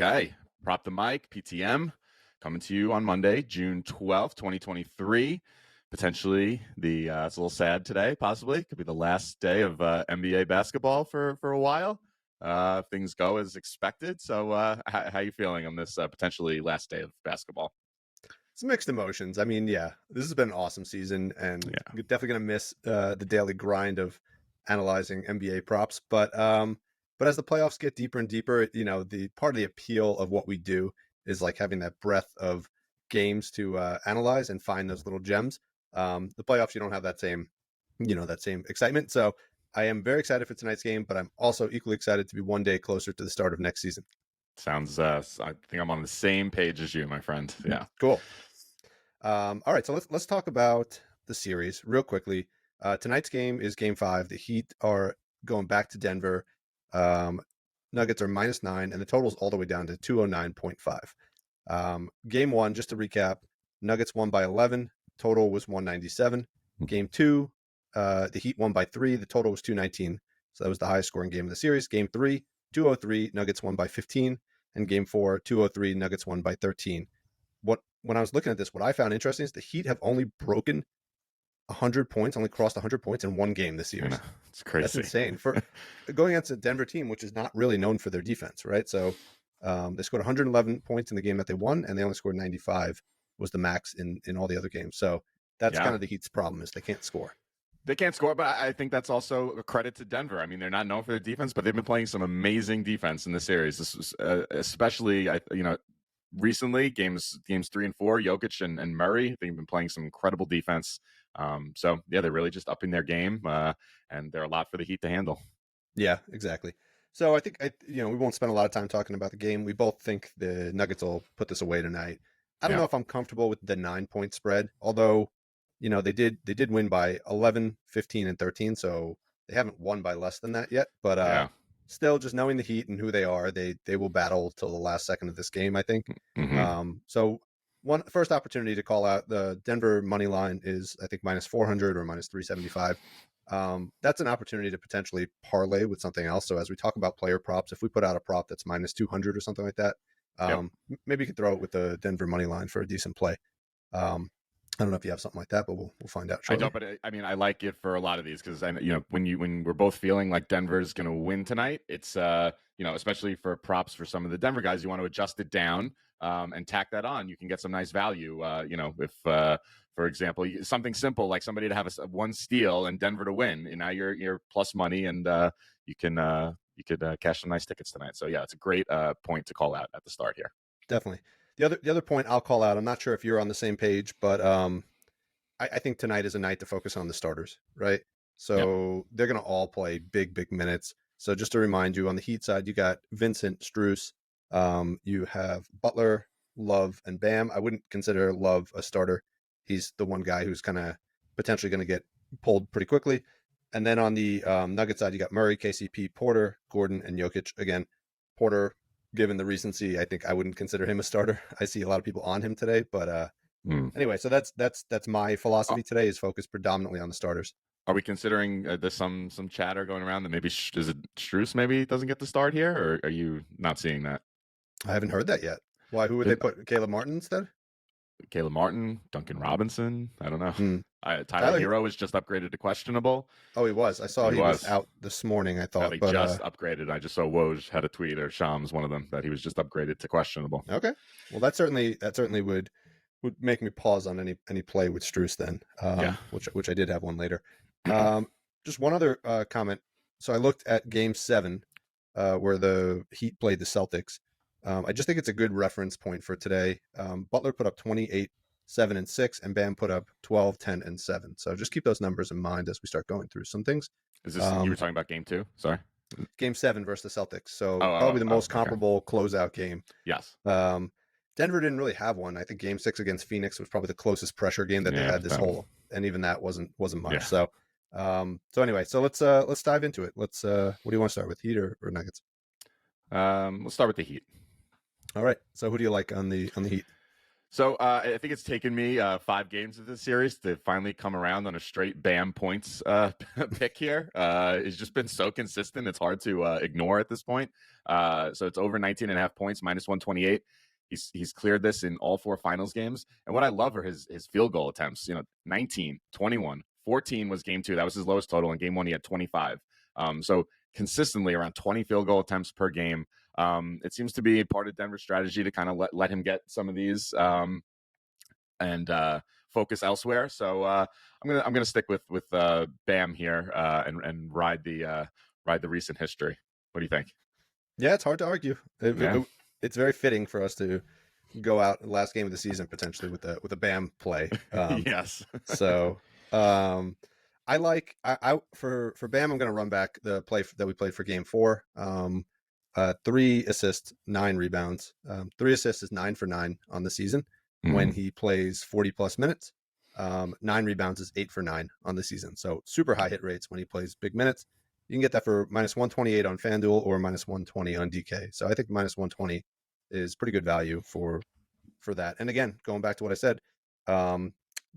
Okay, Prop the Mic, PTM, coming to you on Monday, June 12th, 2023. Potentially it's a little sad today, possibly. Could be the last day of NBA basketball for a while. If things go as expected. So how you feeling on this potentially last day of basketball? It's mixed emotions. I mean, yeah, this has been an awesome season, and you're definitely gonna miss the daily grind of analyzing NBA props. But as the playoffs get deeper and deeper, the part of the appeal of what we do is like having that breadth of games to analyze and find those little gems. The playoffs, you don't have that same excitement. So I am very excited for tonight's game, but I'm also equally excited to be one day closer to the start of next season. Sounds. I think I'm on the same page as you, my friend. Yeah. Cool. All right, so let's talk about the series real quickly. Tonight's game is Game 5. The Heat are going back to Denver. Nuggets are -9, and the total's all the way down to 209.5. Game 1, just to recap, Nuggets won by 11. Total was 197. Game 2, the Heat won by 3. The total was 219. So that was the highest scoring game of the series. Game 3, 203. Nuggets won by 15. And Game 4, 203. Nuggets won by 13. When I was looking at this, what I found interesting is the Heat have only broken 100 points, only crossed 100 points in one game this series. It's crazy. That's insane for going against a Denver team, which is not really known for their defense, right? So they scored 111 points in the game that they won, and they only scored 95 was the max in all the other games. So that's kind of the Heat's problem, is they can't score. They can't score, but I think that's also a credit to Denver. I mean, they're not known for their defense, but they've been playing some amazing defense in the series. This was especially, recently, games 3 and 4, Jokic and Murray, they've been playing some incredible defense. So yeah, they're really just upping their game, and they're a lot for the Heat to handle. Yeah, exactly. So I think we won't spend a lot of time talking about the game. We both think the Nuggets will put this away tonight. I don't know if I'm comfortable with the 9-point spread, although they did win by 11, 15, and 13, so they haven't won by less than that yet. But still, just knowing the Heat and who they are, they will battle till the last second of this game, I think. Mm-hmm. So one first opportunity to call out the Denver money line is, I think, -400 or -375. That's an opportunity to potentially parlay with something else. So as we talk about player props, if we put out a prop that's -200 or something like that, maybe you could throw it with the Denver money line for a decent play. I don't know if you have something like that, but we'll find out shortly. I don't, but I mean, I like it for a lot of these because when we're both feeling like Denver's going to win tonight, it's especially for props for some of the Denver guys, you want to adjust it down and tack that on. You can get some nice value. If for example, something simple like somebody to have one steal and Denver to win, and now you're plus money, and you could cash some nice tickets tonight. So yeah, it's a great point to call out at the start here. Definitely. The other point I'll call out, I'm not sure if you're on the same page, but I think tonight is a night to focus on the starters, right? So they're going to all play big minutes. So just to remind you, on the Heat side, you got Vincent, Strus, you have Butler, Love, and Bam. I wouldn't consider Love a starter. He's the one guy who's kind of potentially going to get pulled pretty quickly. And then on the Nugget side, you got Murray, KCP, Porter, Gordon, and Jokic. Again, Porter, given the recency, I think I wouldn't consider him a starter. I see a lot of people on him today, but anyway, so that's my philosophy today, is focus predominantly on the starters. Are we considering there's some chatter going around that maybe is it Strus maybe doesn't get the start here, or are you not seeing that? I haven't heard that yet. Why? Who would they put? Caleb Martin instead? Caleb Martin, Duncan Robinson. I don't know. Tyler Hero was just upgraded to questionable. Oh, he was. I saw he was out this morning, I thought. But just upgraded. I just saw Woj had a tweet, or Shams, one of them, that he was just upgraded to questionable. Okay. Well, that certainly would make me pause on any play with Strus then. Which I did have one later. Just one other comment. So I looked at Game 7, where the Heat played the Celtics. I just think it's a good reference point for today. Butler put up 28, 7, and 6, and Bam put up 12, 10, and 7. So just keep those numbers in mind as we start going through some things. Is this you were talking about Game 2? Sorry. Game 7 versus the Celtics. So probably the most comparable closeout game. Yes. Denver didn't really have one. I think Game 6 against Phoenix was probably the closest pressure game that they had this whole, and even that wasn't much. Yeah. So anyway, so let's dive into it. What do you want to start with, Heat or Nuggets? Let's start with the Heat. All right. So who do you like on the Heat? So I think it's taken me 5 games of this series to finally come around on a straight Bam points pick here. It's just been so consistent. It's hard to ignore at this point. So it's over 19 and a half points, minus 128. He's cleared this in all 4 finals games. And what I love are his field goal attempts. 19, 21, 14 was game 2. That was his lowest total. In game 1, he had 25. So consistently around 20 field goal attempts per game. It seems to be part of Denver's strategy to kind of let him get some of these and focus elsewhere. So I'm gonna stick with Bam here and ride the recent history. What do you think? Yeah, it's hard to argue. Yeah. It's very fitting for us to go out last game of the season potentially with a Bam play. Yes. So for Bam, I'm going to run back the play that we played for game 4. 3 assists, 9 rebounds. 3 assists is 9 for 9 on the season when he plays 40 plus minutes. 9 rebounds is 8 for 9 on the season. So super high hit rates when he plays big minutes. You can get that for minus 128 on FanDuel or minus 120 on DK. So I think minus 120 is pretty good value for that. And again, going back to what I said,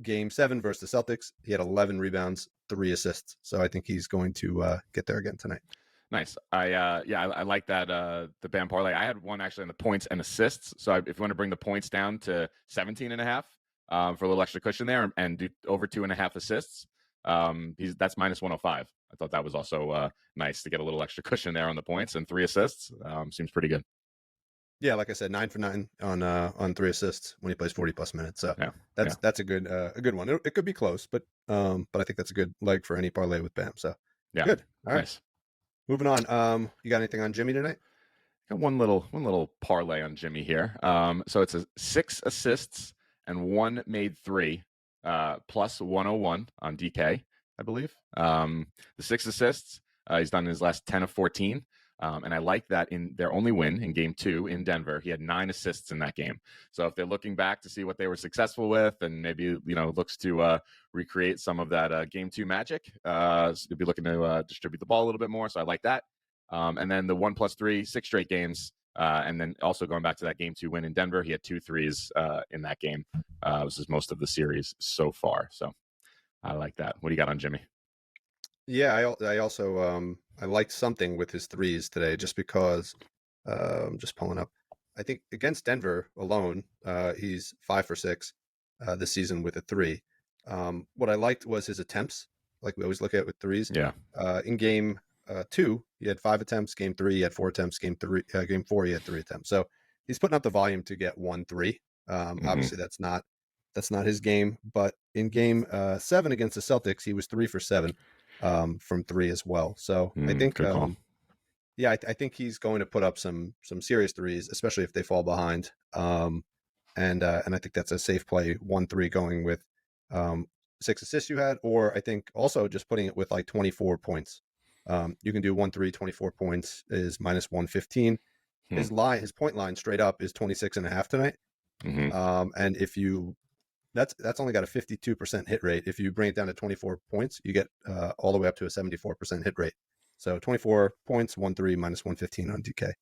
game 7 versus the Celtics, he had 11 rebounds, 3 assists. So I think he's going to get there again tonight. Nice. I like that the Bam parlay. I had one actually on the points and assists. So if you want to bring the points down to 17 and a half for a little extra cushion there and do over 2.5 assists, that's minus 105. I thought that was also nice to get a little extra cushion there on the points, and 3 assists seems pretty good. Yeah, like I said, 9 for 9 on 3 assists when he plays 40 plus minutes. So that's a good one. It could be close, but I think that's a good leg for any parlay with Bam. So good. All right. Nice. Moving on. You got anything on Jimmy tonight? Got one little parlay on Jimmy here. So it's 6 assists and 1 made 3, plus 101 on DK, I believe. The 6 assists he's done in his last 10 of 14. And I like that in their only win in game 2 in Denver, he had 9 assists in that game. So if they're looking back to see what they were successful with and maybe, looks to recreate some of that game 2 magic, so they'll be looking to distribute the ball a little bit more. So I like that. And then the 1+3, 6 straight games. And then also going back to that game 2 win in Denver, he had 2 threes in that game. This is most of the series so far. So I like that. What do you got on Jimmy? Yeah, I also I liked something with his threes today just because I'm just pulling up. I think against Denver alone, he's 5 for 6 this season with a 3. What I liked was his attempts, like we always look at with threes. Yeah. In game 2, he had 5 attempts. Game 3, he had 4 attempts. Game 4, he had 3 attempts. So he's putting up the volume to get 1 3. Obviously, that's not his game. But in game 7 against the Celtics, he was 3 for 7 from 3 as well. So I think, I think he's going to put up some serious threes, especially if they fall behind. And I think that's a safe play. 1 3 going with 6 assists you had, or I think also just putting it with like 24 points. You can do 1 3, 24 points is minus 115. His point line straight up is 26 and a half tonight. And if you that's only got a 52% hit rate. If you bring it down to 24 points, you get all the way up to a 74% hit rate. So 24 points, 1 3, minus 115 on DK.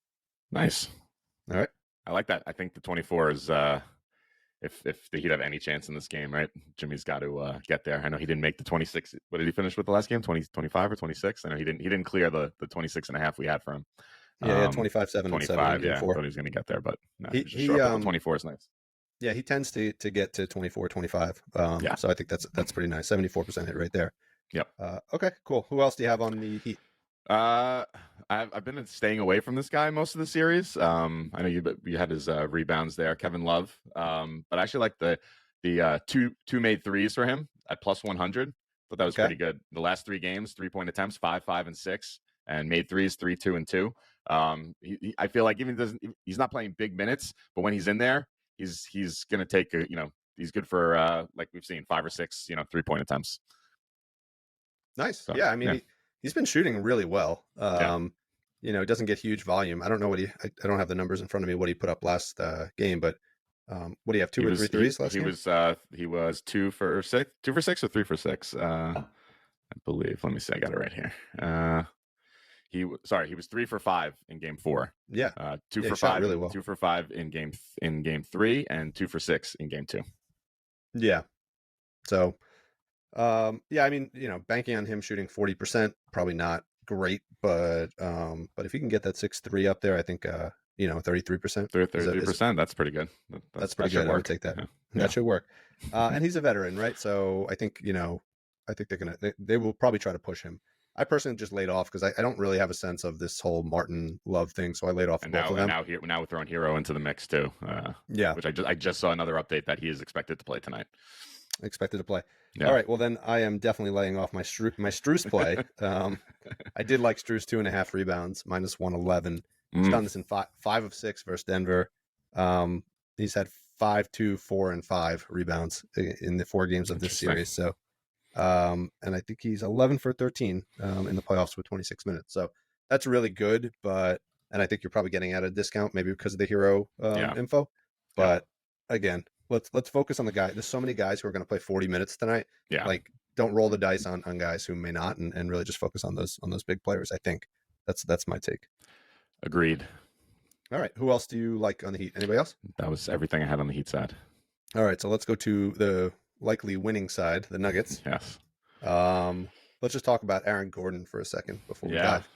Nice. All right. I like that. I think the 24 is if the Heat have any chance in this game, right? Jimmy's got to get there. I know he didn't make the 26. What did he finish with the last game? 25 or 26? I know he didn't clear the 26 and a half we had for him. Yeah, 25, 7, 25, and 7. I thought he was going to get there, but no, he just short, but the 24 is nice. Yeah, he tends to get to 24, 25. So I think that's pretty nice. 74% hit right there. Yep. Okay, cool. Who else do you have on the Heat? I've been staying away from this guy most of the series. I know you had his rebounds there, Kevin Love. But I actually like the two made threes for him at plus 100. Thought that was pretty good. The last 3 games, 3-point attempts, 5, 5, and 6, and made threes 3, 2, and 2. I feel like he's not playing big minutes, but when he's in there, he's going to take he's good for like we've seen 5 or 6 3-point attempts. Nice. So, yeah, I mean he's been shooting really well. He doesn't get huge volume. I don't know I don't have the numbers in front of me what he put up last game, but what do you have, 2 or 3 threes last game? He was 2 for 6 or 3 for 6. I believe. Let me see. I got it right here. He was 3 for 5 in game 4. Yeah. Two Yeah, for he shot 5, really well. 2 for 5 in game 3, and 2 for 6 in game 2. Yeah. So, yeah, I mean, banking on him shooting 40%, probably not great, but if he can get that 6-3 up there, I think 33% is 33%. That's pretty good. that's That pretty should good. I would work. take that. Yeah. That should work. And he's a veteran, right? So I think they will probably try to push him. I personally just laid off because I don't really have a sense of this whole Martin Love thing, so I laid off And both of them. now we're throwing Hero into the mix too. Yeah, which I just saw another update that he is expected to play tonight. expected to play. Yeah. All right, well then I am definitely laying off my Strus play. I did like Strus 2.5 rebounds, -111. He's done this in 5 of 6 versus Denver. He's had 5, 2, 4, and 5 rebounds in the 4 games of this series. So, and I think he's 11 for 13 in the playoffs with 26 minutes. So that's really good. And I think you're probably getting at a discount maybe because of the Hero info. But again, let's focus on the guy. There's so many guys who are going to play 40 minutes tonight. Yeah. Like, don't roll the dice on guys who may not, and really just focus on those big players. I think that's my take. Agreed. All right. Who else do you like on the Heat? Anybody else? That was everything I had on the Heat side. All right. So let's go to the likely winning side, the Nuggets. Yes. Let's just talk about Aaron Gordon for a second before we dive.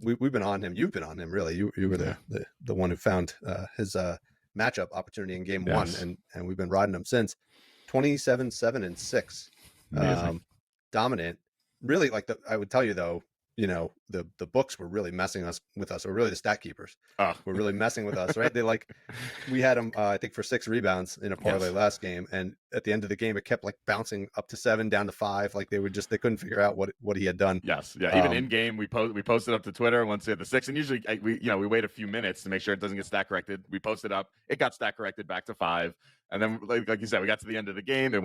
We've been on him. You've been on him, really. You were the one who found his matchup opportunity in game 1, and we've been riding him since. 27, 7, and 6. Dominant. Really, I would tell you though, the books were really messing with us, or really the stat keepers were really messing with us, right? We had him, I think, for 6 rebounds in a parlay last game, and at the end of the game, it kept bouncing up to 7, down to 5. They couldn't figure out what he had done. Yes, yeah. Even in game, we posted up to Twitter once he had the 6, and usually we wait a few minutes to make sure it doesn't get stat corrected. We posted up, it got stat corrected back to 5. And then, like you said, we got to the end of the game. It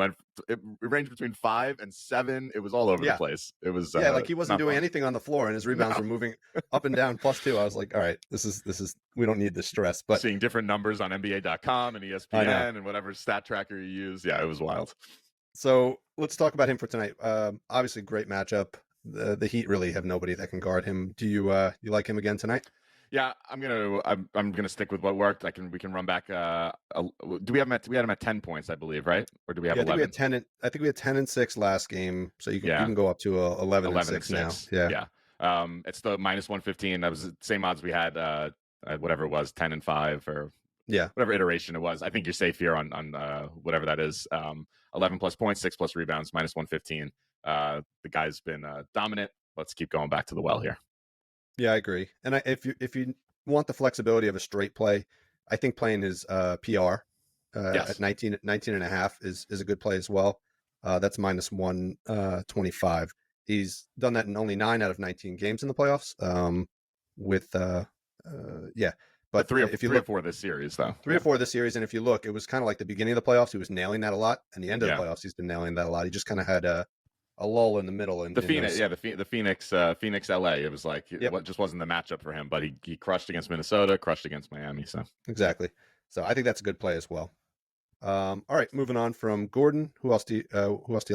ranged between 5 and 7. It was all over the place. It was he wasn't doing anything on the floor, and his rebounds were moving up and down +2. I was like, all right, this is we don't need this stress. But seeing different numbers on NBA.com and ESPN and whatever stat tracker you use, it was wild. So let's talk about him for tonight. Obviously, great matchup. The Heat really have nobody that can guard him. Do you like him again tonight? Yeah, I'm gonna stick with what worked. We can run back. We had him at 10 points, I believe, right? Or do we have 11? I think we had 10 and 6 last game, so you can go up to 11 and 6 now. Yeah. It's the -115. That was the same odds we had. Whatever it was, 10 and 5 or whatever iteration it was. I think you're safe here on whatever that is. 11 plus points, 6 plus rebounds, -115. The guy's been dominant. Let's keep going back to the well here. Yeah, I agree. And if you want the flexibility of a straight play, I think playing his PR at 19 and a half is a good play as well. That's -125. He's done that in only 9 out of 19 games in the playoffs. But 3 or 4 this series, though. 3 or 4 this series, and if you look, it was kind of like the beginning of the playoffs. He was nailing that a lot, and the end of the playoffs, he's been nailing that a lot. He just kind of had a lull in the middle. The Phoenix, LA. It was like it just wasn't the matchup for him, but he crushed against Minnesota, crushed against Miami. So exactly. So I think that's a good play as well. All right, moving on from Gordon. Who else do you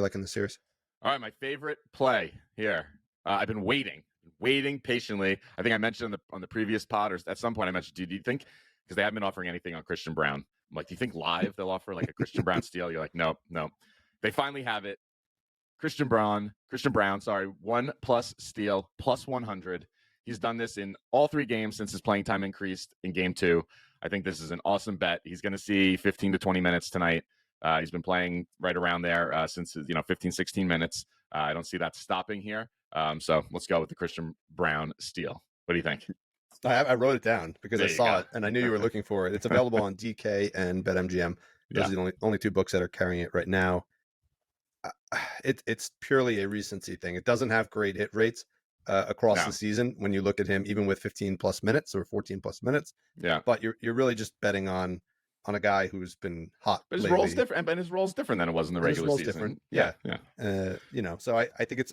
like in the series? All right, my favorite play here. I've been waiting patiently. I think I mentioned on the previous pod, or at some point I mentioned, do you think, because they haven't been offering anything on Christian Brown? I'm like, do you think live they'll offer like a Christian Brown steal? You're like, no. They finally have it. Christian Brown, 1+ steal, +100. He's done this in all 3 games since his playing time increased in game 2. I think this is an awesome bet. He's going to see 15 to 20 minutes tonight. He's been playing right around there since 15, 16 minutes. I don't see that stopping here. So let's go with the Christian Brown steal. What do you think? I wrote it down because I saw it and I knew you were looking for it. It's available on DK and BetMGM. Those are the only 2 books that are carrying it right now. It's purely a recency thing. It doesn't have great hit rates across the season when you look at him, even with 15+ minutes or 14+ minutes. Yeah. But you're really just betting on a guy who's been hot. But his role's different, and his role's different than it was in the regular season. Different. Yeah. So I think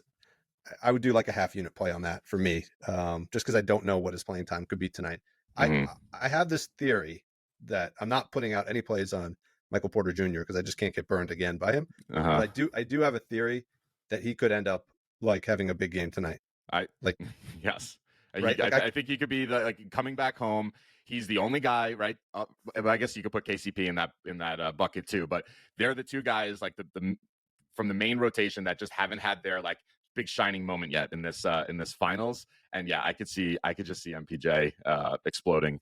I would do like a half unit play on that for me, just because I don't know what his playing time could be tonight. I have this theory that I'm not putting out any plays on Michael Porter Jr. because I just can't get burned again by him. But I do have a theory that he could end up like having a big game tonight. I Like, yes. right? I think he could be coming back home. He's the only guy, right? I guess you could put KCP in that bucket too. But they're the two guys like the from the main rotation that just haven't had their like big shining moment yet in this finals. And yeah, I could just see MPJ exploding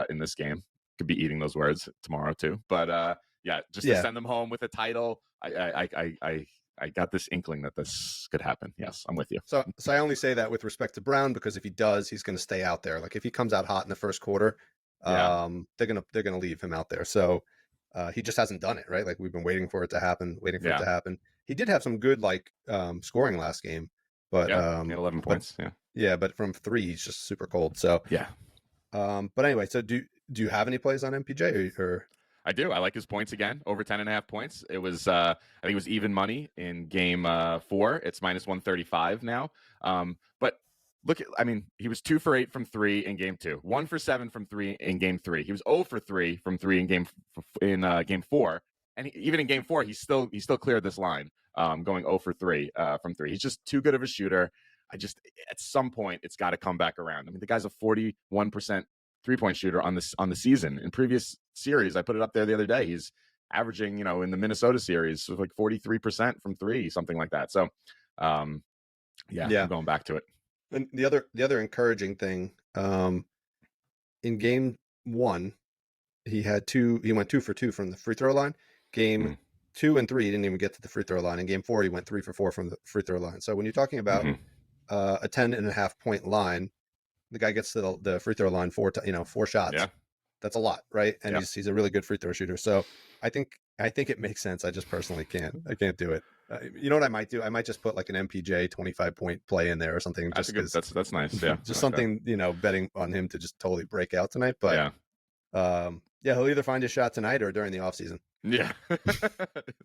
in this game. Could be eating those words tomorrow too. But yeah, just to Yeah. send them home with a title, I got this inkling that this could happen. Yes, I'm with you. So I only say that with respect to Brown because if he does, he's going to stay out there. Like if he comes out hot in the first quarter, Yeah. they're gonna leave him out there. So he just hasn't done it, right? Like we've been waiting for it to happen, waiting for it Yeah. to happen. He did have some good scoring last game, but Yeah. He had 11 points. Yeah. but from three, he's just super cold. So Yeah. but anyway, so do you have any plays on MPJ or I do. I like his points again, over 10.5 points. It was, I think it was even money in game 4. It's minus 135 now. But look, I mean, he was 2 for 8 from 3 in game 2, 1 for 7 from 3 in game 3. He was 0 for 3 from 3 in game 4. And even in game 4, he still cleared this line, going 0 for 3 from 3. He's just too good of a shooter. At some point, it's got to come back around. I mean, the guy's a 41% 3-point shooter on the season. In previous series, I put it up there the other day. He's averaging, in the Minnesota series, so like 43% from 3, something like that. So, yeah, I'm going back to it. And the other encouraging thing, in game 1, he went 2 for 2 from the free throw line. Game 2 and 3, he didn't even get to the free throw line. In game 4, he went 3 for 4 from the free throw line. So when you're talking about a 10.5 point line, the guy gets to the free throw line 4 shots. Yeah. That's a lot, right? And he's a really good free throw shooter. So I think it makes sense. I just personally can't. I can't do it. You know what I might do? I might just put like an MPJ 25-point play in there or something. That's good. That's nice. Yeah, just something betting on him to just totally break out tonight. But he'll either find his shot tonight or during the off season. Yeah,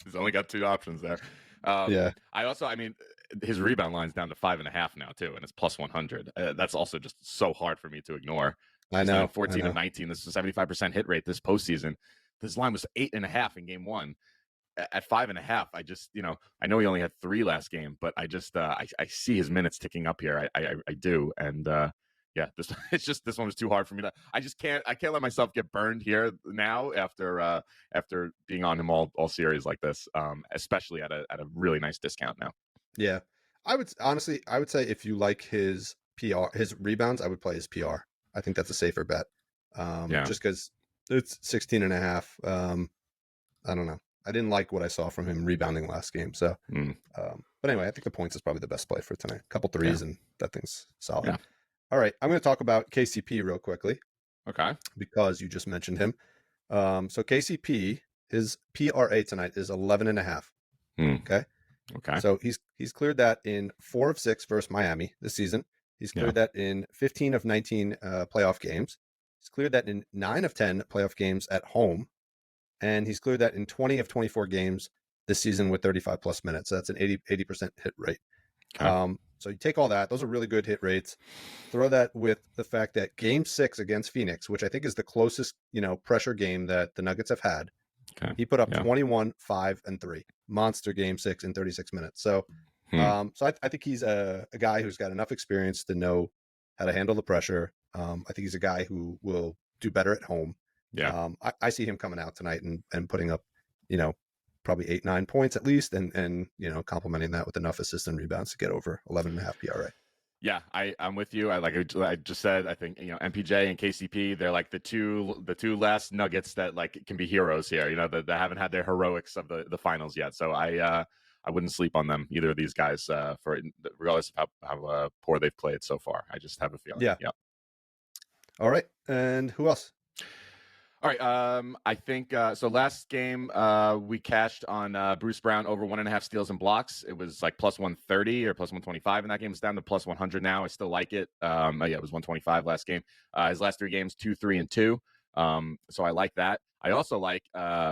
he's only got 2 options there. I mean, his rebound line's down to 5.5 now too, and it's plus 100. That's also just so hard for me to ignore. I know. 14 of 19. This is a 75% hit rate this postseason. This line was 8.5 in game 1. At 5.5, I just, I know he only had 3 last game, but I just, I see his minutes ticking up here. I do, and this one was too hard for me to. I can't let myself get burned here now after being on him all series like this, especially at a really nice discount now. Yeah, I would say if you like his rebounds, I would play his PR. I think that's a safer bet. Just because it's 16.5. I don't know. I didn't like what I saw from him rebounding last game. So, but anyway, I think the points is probably the best play for tonight. A couple threes and that thing's solid. Yeah. All right, I'm going to talk about KCP real quickly. Okay. Because you just mentioned him. So KCP, his PRA tonight is 11.5. Okay. Okay. So he's cleared that in 4 of 6 versus Miami this season. He's cleared that in 15 of 19 playoff games. He's cleared that in 9 of 10 playoff games at home. And he's cleared that in 20 of 24 games this season with 35 plus minutes. So that's an 80% hit rate. Okay. So you take all that. Those are really good hit rates. Throw that with the fact that game 6 against Phoenix, which I think is the closest, pressure game that the Nuggets have had. Okay. He put up 21, 5, and 3. Monster game 6 in 36 minutes. So I think he's a guy who's got enough experience to know how to handle the pressure. I think he's a guy who will do better at home. Yeah. I see him coming out tonight and putting up, probably 8-9 points at least, and complementing that with enough assists and rebounds to get over 11.5 PRA. Yeah, I'm with you. I just said, I think MPJ and KCP, they're like the two last Nuggets that like can be heroes here. That haven't had their heroics of the finals yet. So I wouldn't sleep on them, either of these guys, for regardless of how poor they've played so far. I just have a feeling. Yeah. All right, and who else? All right. I think so. Last game, we cashed on Bruce Brown over 1.5 steals and blocks. It was like plus 130 or plus 125 in that game. It's down to plus 100 now. I still like it. It was 125 last game. His last 3 games, 2, 3, and 2. So I like that. I also like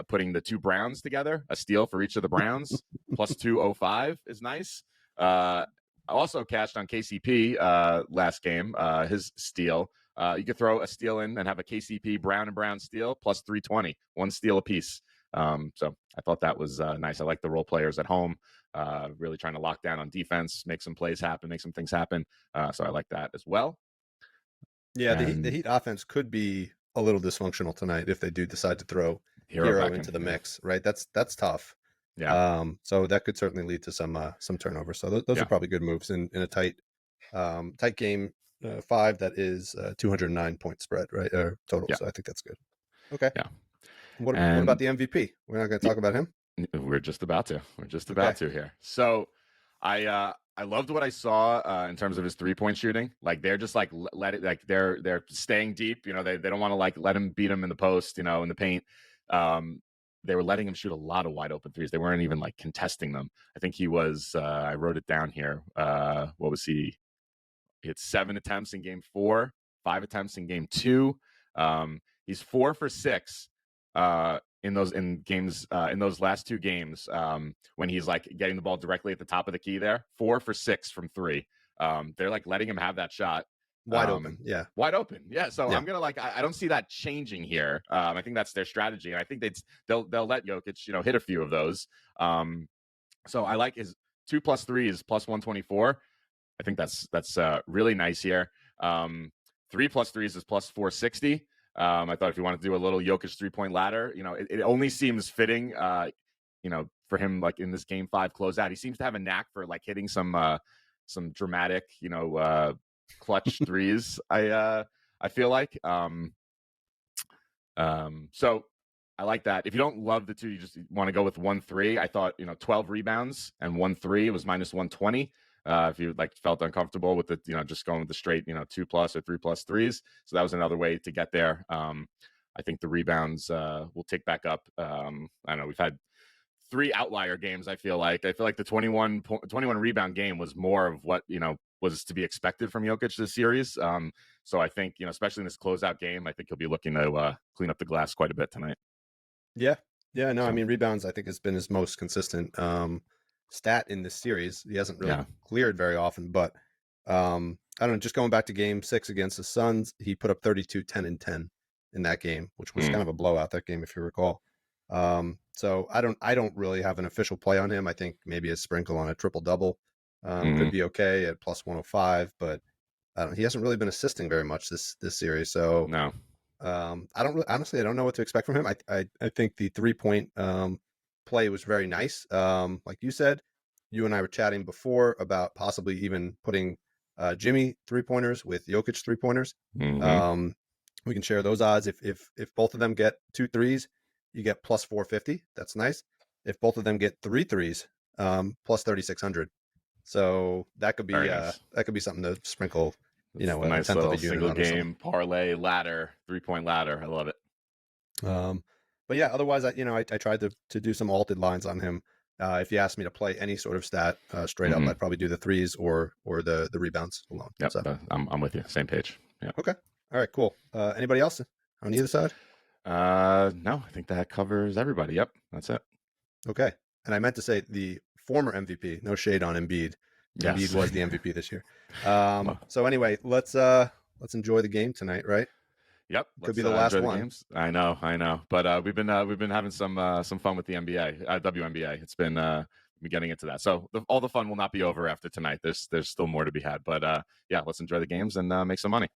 putting the 2 Browns together. A steal for each of the Browns. Plus 205 is nice. I also cashed on KCP last game. His steal. You could throw a steal in and have a KCP Brown and Brown steal plus 320, 1 steal apiece. So I thought that was nice. I like the role players at home, really trying to lock down on defense, make some plays happen, make some things happen. So I like that as well. Yeah, the And Heat offense could be a little dysfunctional tonight if they do decide to throw Hero Hero back into in. the Yeah. mix, right? That's tough. Yeah. So that could certainly lead to some turnovers. So those are Yeah. probably good moves in a tight game. 5 that is 209 point spread, right? Total. Yeah. So I think that's good. Okay. Yeah. What about And the MVP? We're not going to talk about him. we're just about to. We're just Okay. about to here. So I loved what I saw in terms of his 3-point shooting. Like they're just like let it like they're staying deep. They don't want to like let him beat him in the post, in the paint. They were letting him shoot a lot of wide open threes. They weren't even like contesting them. I think he was I wrote it down here. What was he? He had 7 attempts in game 4, 5 attempts in game 2. He's 4 for 6 in those last 2 games, when he's like getting the ball directly at the top of the key there. 4 for 6 from 3. They're like letting him have that shot Wide open. Yeah. wide open. Yeah. So Yeah. I'm gonna I don't see that changing here. I think that's their strategy, and I think they'll let Jokic hit a few of those. So I like his 2 plus 3 is plus 124. I think that's really nice here. 3 plus 3s is plus 460. I thought if you wanted to do a little Jokic 3-point ladder, it only seems fitting, for him, like in this game 5 closeout. He seems to have a knack for like hitting some dramatic, clutch threes. I feel like. So I like that. If you don't love the 2, you just want to go with 1-3. I thought 12 rebounds and 1-3 was minus 120. If you like felt uncomfortable with it, just going with the straight 2 plus or 3 plus threes. So that was another way to get there. I think the rebounds will tick back up. I know we've had 3 outlier games. I feel like the 21 rebound game was more of what was to be expected from Jokic this series. So I think especially in this closeout game, I think he'll be looking to clean up the glass quite a bit tonight. Yeah. No, I So, mean, rebounds, I think, has been his most consistent stat in this series. He hasn't really yeah. cleared very often, but I don't know, just going back to game 6 against the Suns, he put up 32, 10, and 10 in that game, which was kind of a blowout, that game, if you recall. So I don't really have an official play on him. I think maybe a sprinkle on a triple-double could be okay at plus 105, but he hasn't really been assisting very much this series. So No. honestly, I don't know what to expect from him. I think the 3-point play was very nice. Like you said, you and I were chatting before about possibly even putting Jimmy 3-pointers with Jokic 3-pointers. We can share those odds. If both of them get 2 threes, you get plus 450. That's nice. If both of them get 3 threes, plus 3,600. So that could be nice. that could be something to sprinkle. A nice little single game parlay ladder, 3-point ladder. I love it. But yeah, otherwise, I tried to do some altered lines on him. If you asked me to play any sort of stat straight up, I'd probably do the threes or the rebounds alone. Yep, so. I'm with you. Same page. Yeah. Okay. All right. Cool. Anybody else on either side? No, I think that covers everybody. Yep, that's it. Okay. And I meant to say the former MVP. No shade on Embiid. Yes. Embiid was the MVP this year. So anyway, let's enjoy the game tonight, right? Yep, could be the last one. Games. I know. But we've been having some fun with the NBA, WNBA. It's been getting into that. So all the fun will not be over after tonight. There's still more to be had. But yeah, let's enjoy the games and make some money.